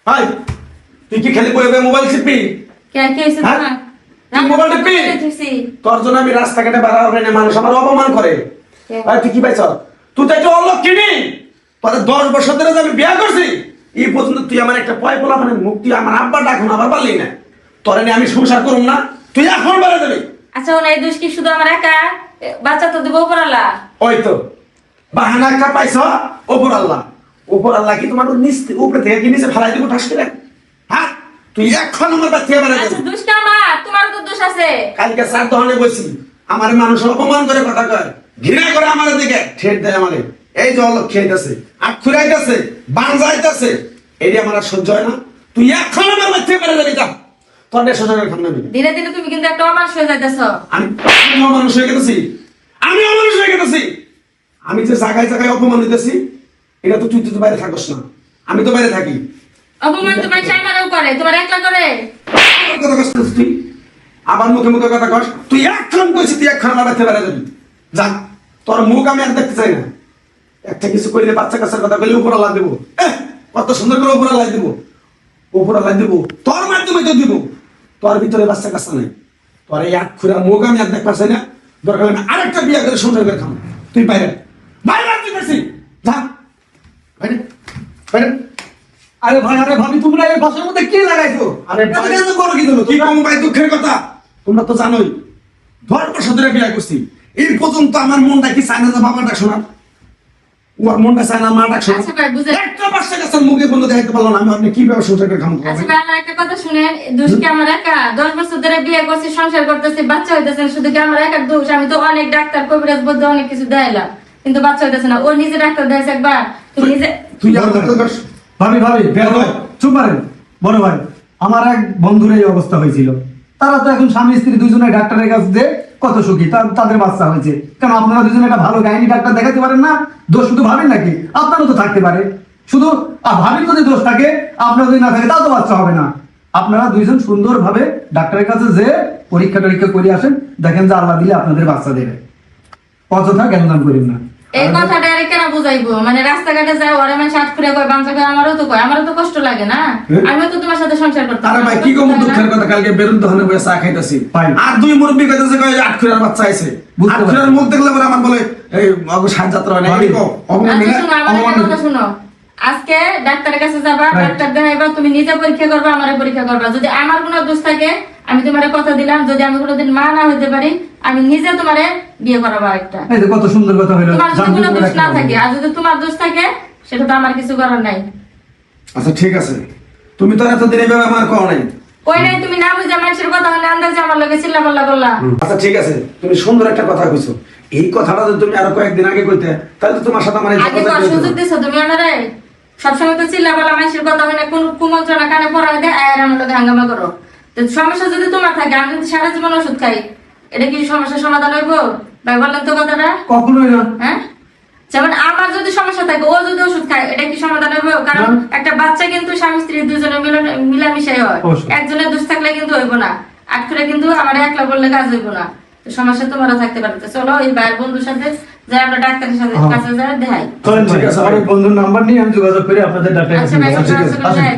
High তুই কি খালি বইবে মোবাইল টিপি? কে কে এসে হ্যাঁ? না তুই মোবাইল টিপি? তোর জন্য আমি রাস্তাঘাটে বাড়া হবে না, মানুষ আমার অপমান করে। ভাই তুই কি পাইছ? তুই তো একটা অলক্ষিণী। তোদের 10 বছর ধরে যে আমি বিয়ে করছি, এই পর্যন্ত তুই আমার একটা পয় পোলা মানে মুক্তি আমার আব্বা ডাকুন আবার পারলি না। তোরে নিয়ে আমি সংসার করুম না, তুই এখন বেড়ে যাবি। আচ্ছা ওনা এই দোষ কি শুধু আমার একা? বাচ্চা তো দেবো উপর আল্লাহ। ওই তো বাহানা একটা পাইছ ওপর আল্লাহ। ওপর আল্লাহ কি তোমার উপরে থেকে কি নিচে ফেলাই দিব ঠাস করে? হ্যাঁ তুই এখন আমার বাচ্চা বেড়ে আচ্ছা যাবি। দোষটা আমার, তোমারও তো দোষ আছে। কালকে চার দহনে বসি আমার মানুষ অপমান করে কথা কয়, ঘৃণা করে আমার দিকে ঠেট দেয় আমারে। এই যে অলক্ষী আইতাছে, আক্ষুর আইতাছে, বাঞ্জা আইতাছে, এই আমার আর সহ্য হয় না। তুই এখন আমার বাচ্চা বেড়ে যাবি। যা তোর দেশ সজাগের খাম নাবি। ধীরে ধীরে তুমি কিন্তু একটা অমানুষ হয়ে যাইতেছ। আমি অমানুষ হয়ে গেছি, আমি অমানুষ হয়ে গেছি। আমি যে জায়গায় জায়গায় অপমান দিতেছি, এটা তো তুই তো বাইরে থাকস না, আমি তো বাইরে থাকি। অপমান তোমার চাইমারাও করে, তোমার একলা করে। আমার কথা কস তুই আবার মুখে মুখে কথা কস। তুই এখন কইছি তুই এখন আমার বাচ্চা বেড়ে যাবি। যা তোর মুখ আমি আর দেখতে চাই না। একটা কিছু করলে বাচ্চা কাচ্চার কথা কইলে উপর আল্লাহ দেবো। কত সুন্দর করে উপর আল্লাহ দেবো, উপর আল্লাহ দেবো, তোর মাধ্যমে তো দিব। তোর ভিতরে বাচ্চা কাচ্চা নাই, তোর এই এক খুঁড়া মুখ আমি আর দেখতে চাই না। দরকার আমি আরেকটা বিয়ে করে সংসার করে খাম। তুই বাইরে বাইরে তুই বেশি যা বাইরে বাইরে। আরে ভাই, আরে ভাবি, তোমরা এই বাসার মধ্যে কি লাগাইছো? আরে এত কেন করো কি জন্য? কি কম ভাই দুঃখের কথা, তোমরা তো জানোই 10 বছর ধরে বিয়ে করছি। এই পর্যন্ত আমার মনটা কি চায় না যে বাবা ডাক শোনা, ওর মনটা চায় না মা ডাক শোনা। আচ্ছা ভাই বুঝে একটা বাচ্চা কাচ্চার মুখে বন্ধ দেখাইতে পারলো না। আমি আপনি কি ব্যবসা করে খাম আচ্ছা ভাই আমার একটা কথা শুনেন, দোষ কি আমার একা? 10 বছর ধরে বিয়ে করছি, সংসার করতেছি, বাচ্চা হইতেছে, শুধু কি আমার একার দোষ? আমি তো অনেক ডাক্তার কবিরাজ বৈদ্য অনেক কিছু দেখাইলাম, কিন্তু বাচ্চা হইতেছে না। ও নিজে ডাক্তার দেখাইছে একবার, তুমি নিজে তুই আমার কথা কস। ভাবি ভাবি, বের হও। চুপ পারেন। বড় ভাই, আমার এক বন্ধুর এই অবস্থা হয়েছিল। তারা তো এখন স্বামী স্ত্রী দুজনে ডাক্তারের কাছে দিয়ে কত সুখী, তাদের বাচ্চা হয়েছে। কেন আপনারা দুজনে একটা ভালো গাইনি ডাক্তার দেখাতে পারেন না? দোষ শুধু ভাবেন নাকি? আপনারও তো থাকতে পারে। শুধু ভাবির যদি দোষ থাকে, আপনার যদি না থাকে, তা তো বাচ্চা হবে না। আপনারা দুইজন সুন্দরভাবে ডাক্তারের কাছে যে পরীক্ষা টরীক্ষা করে আসেন, দেখেন যে আল্লাহ দিলে আপনাদের বাচ্চা দেবে। অযথা জ্ঞান করেন না। এই কথাটা আরে কেন বুঝাইবো? মানে রাস্তাঘাটে যায় ওরে মানে শার্ট খুলে কয়, বাঞ্চা কয়, আমারও তো কয়, আমারও তো কষ্ট লাগে না? আমিও তো তোমার সাথে সংসার করতে আরে ভাই কি কম দুঃখের কথা, কালকে বেরুন দহনে বসে চা খাইতাছি, ভাই। আর দুই মুরব্বি কইতাছে কয় আটখুরার বাচ্চা আইছে। বুঝতে আটখুরার মুখ দেখলে পরে আমার বলে এই অগো সাত যাত্রা হয় না। ভাবি। এই কও, অপমান আচ্ছা মিলে শোনো, আমার অপমান একটা কথা শোনো। আজকে ডাক্তারের কাছে যাবা, Right. ডাক্তার দেখাইবা, তুমি নিজে পরীক্ষা করবা, আমারে পরীক্ষা করবা। যদি আমার কোনো দোষ থাকে, আমি তোমারে কথা দিলাম, যদি আমি কোনোদিন মা না হইতে পারি, আমি নিজে তোমারে বিয়ে করাবো একটা। এই যে কত সুন্দর কথা হইলো। তোমার যদি কোনো জানতে দোষ পেরে না একটা থাকে, আর যদি তোমার দোষ থাকে, সেটা তো আমার কিছু করার নাই। আচ্ছা ঠিক আছে, তুমি তো এতদিন এইভাবে আমার কও নাই। কই নাই, তুমি না বুঝে মানুষের কথা হলে আন্দাজে আমার লগে চিল্লা পাল্লা করলা। আচ্ছা ঠিক আছে, তুমি সুন্দর একটা কথা কইছো। এই কথাটা যদি তুমি আরো কয়েকদিন আগে কইতে, তাহলে তো তোমার সাথে আমার এই আগে তো যোগাযোগ আর সুযোগ হতো না। দিছো তুমি আমারে। সবসময় তো চিল্লা পাল্লা মানুষের কথা হয় না, কোন কুমন্ত্রণা কানে পড়ায় দেয়, আর আমার লগে হাঙ্গামা করো। তো সমস্যা যদি তোমার থাকে, আমি যদি সারা জীবন ওষুধ খাই, এটা কি সমস্যার সমাধান হইব? ভাই বললেন তো কথাটা, কখনোই না। হ্যাঁ? যেমন আমার যদি সমস্যা থাকে, ও যদি ওষুধ খায়, এটা কি সমাধান হইব? কারণ একটা বাচ্চা কিন্তু স্বামী স্ত্রী দুজনে মিলামিশাই হয়। অবশ্যই। একজনের দোষ থাকলে কিন্তু হইব না, আটকুরে কিন্তু আমার একলা বললে কাজ হইব না। তো সমস্যা তোমারও থাকতে পারে। তো চলো এই ভাইয়ের বন্ধুর সাথে যাই, আমরা ডাক্তারের সাথে কাছে যাই, দেখাই। চলেন ভাই, ঠিক আছে, আমার বন্ধুর নাম্বার নিয়ে আমি যোগাযোগ করে আপনাদের ডাক্তারের আচ্ছা কাছে ভাই, নিয়ে আসি। সকাল সকাল আসেন। যাই।